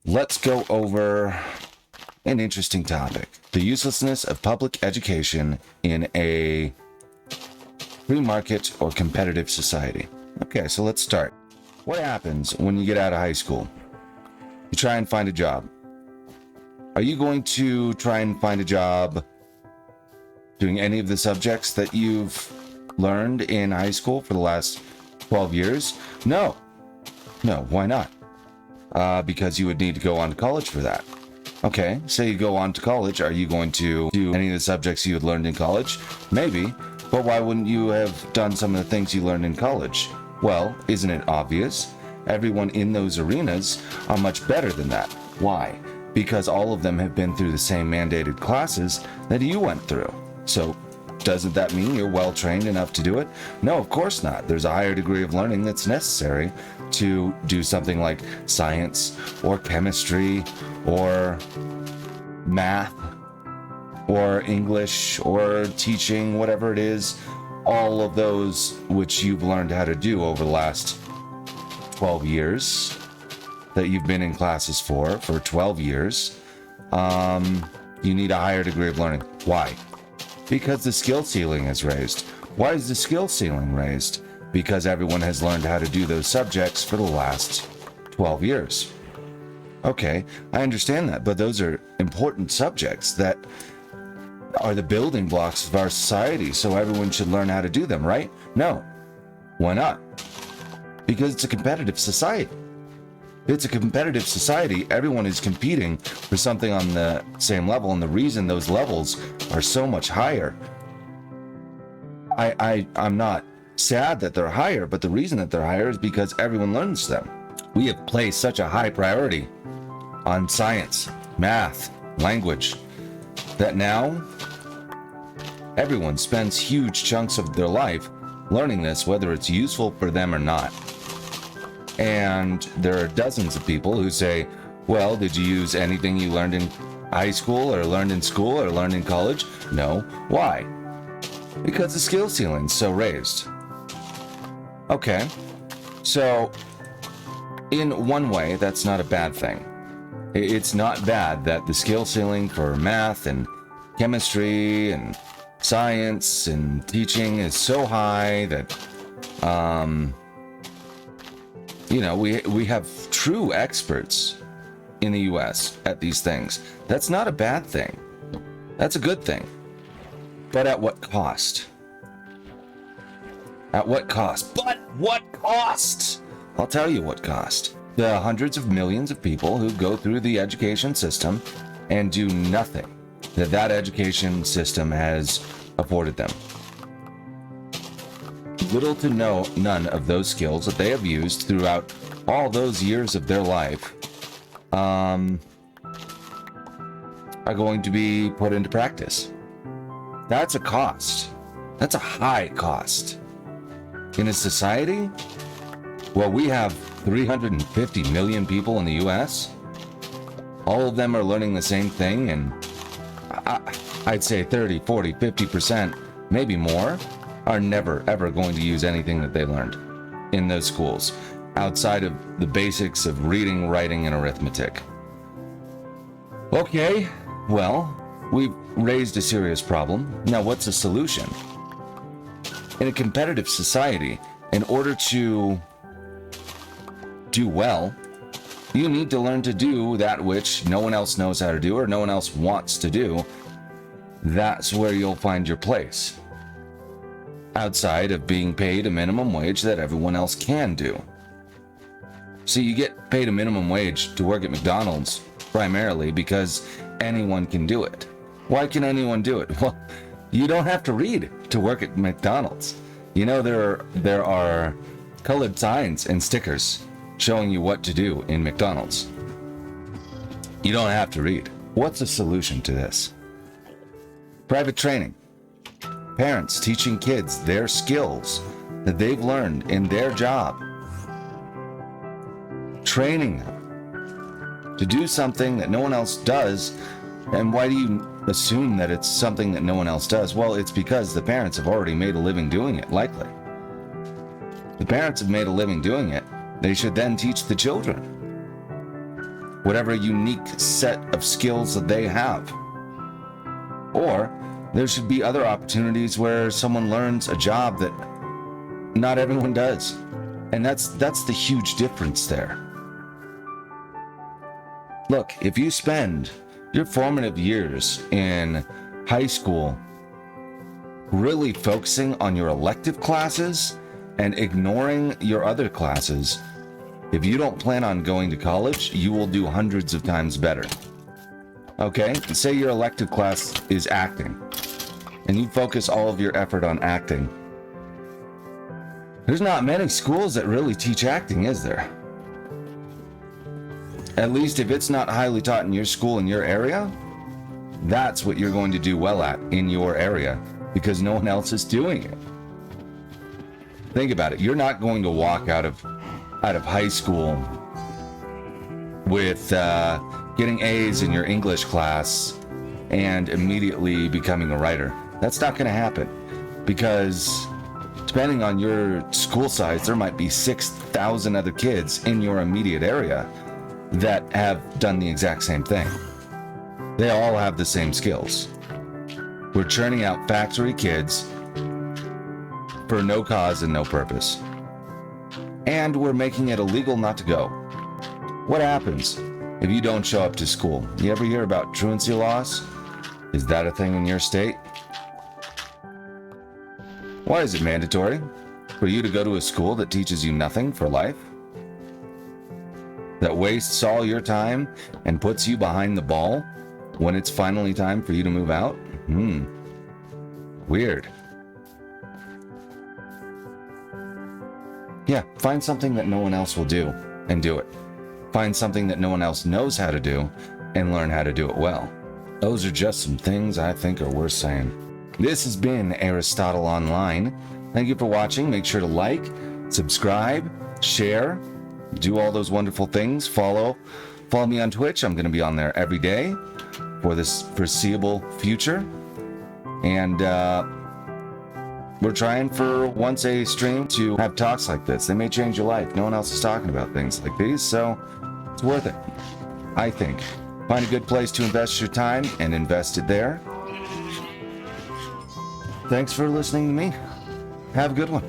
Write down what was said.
let's go over an interesting topic: the uselessness of public education in a free market or competitive society. Okay, so let's start. What happens when you get out of high school? You try and find a job. Are you going to try and find a job doing any of the subjects that you've learned in high school for the last 12 years? No. No, why not? Because you would need to go on to college for that. Okay, say you go on to college. Are you going to do any of the subjects you had learned in college? Maybe, but why wouldn't you have done some of the things you learned in college? Well, isn't it obvious? Everyone in those arenas are much better than that. Why? Because all of them have been through the same mandated classes that you went through. So, doesn't that mean you're well trained enough to do it? No, of course not. There's a higher degree of learning that's necessary to do something like science or chemistry or math or English or teaching, whatever it is. All of those which you've learned how to do over the last 12 years that you've been in classes for 12 years, you need a higher degree of learning. Why? Because the skill ceiling is raised. Why is the skill ceiling raised? Because everyone has learned how to do those subjects for the last 12 years. Okay, I understand that, but those are important subjects that are the building blocks of our society, so everyone should learn how to do them, right? No. Why not? Because it's a competitive society. It's a competitive society. Everyone is competing for something on the same level, and the reason those levels are so much higher, I'm not sad that they're higher, but the reason that they're higher is because everyone learns them. We have placed such a high priority on science, math, language, that now everyone spends huge chunks of their life learning this, whether it's useful for them or not. And there are dozens of people who say, well, did you use anything you learned in high school or learned in school or learned in college? No. Why? Because the skill ceiling's so raised. Okay. So, in one way, that's not a bad thing. It's not bad that the skill ceiling for math and chemistry and science and teaching is so high that, we have true experts in the US at these things. That's not a bad thing. That's a good thing. But at what cost? At what cost? But what cost? I'll tell you what cost. The hundreds of millions of people who go through the education system and do nothing that education system has afforded them. Little to none of those skills that they have used throughout all those years of their life are going to be put into practice. That's a cost. That's a high cost. In a society, well, we have 350 million people in the US. All of them are learning the same thing, and I'd say 30, 40, 50%, maybe more, are never, ever going to use anything that they learned in those schools, outside of the basics of reading, writing, and arithmetic. Okay, well, we've raised a serious problem. Now, what's the solution? In a competitive society, in order to do well, you need to learn to do that which no one else knows how to do or no one else wants to do. That's where you'll find your place, outside of being paid a minimum wage that everyone else can do. So you get paid a minimum wage to work at McDonald's primarily because anyone can do it. Why can anyone do it? Well, you don't have to read to work at McDonald's. You know, there are colored signs and stickers showing you what to do in McDonald's. You don't have to read. What's the solution to this? Private training. Parents teaching kids their skills that they've learned in their job. Training them to do something that no one else does. And why do you assume that it's something that no one else does? Well, it's because the parents have already made a living doing it, likely. The parents have made a living doing it. They should then teach the children. whatever unique set of skills that they have. Or there should be other opportunities where someone learns a job that not everyone does. And that's the huge difference there. Look, if you spend your formative years in high school really focusing on your elective classes and ignoring your other classes, if you don't plan on going to college, you will do hundreds of times better. Okay, say your elective class is acting, and you focus all of your effort on acting. There's not many schools that really teach acting, is there? At least if it's not highly taught in your school in your area, that's what you're going to do well at in your area, because no one else is doing it. Think about it. You're not going to walk out of high school with getting A's in your English class and immediately becoming a writer. That's not going to happen, because depending on your school size, there might be 6,000 other kids in your immediate area that have done the exact same thing. They all have the same skills. We're churning out factory kids for no cause and no purpose. And we're making it illegal not to go. What happens if you don't show up to school? You ever hear about truancy laws? Is that a thing in your state? Why is it mandatory for you to go to a school that teaches you nothing for life? That wastes all your time and puts you behind the ball when it's finally time for you to move out? Weird. Yeah, find something that no one else will do and do it. Find something that no one else knows how to do and learn how to do it well. Those are just some things I think are worth saying. This has been Aristotle Online. Thank you for watching. Make sure to like, subscribe, share, do all those wonderful things. Follow me on Twitch. I'm going to be on there every day for this foreseeable future. And we're trying for once a stream to have talks like this. They may change your life. No one else is talking about things like these, so it's worth it, I think. Find a good place to invest your time and invest it there. Thanks for listening to me. Have a good one.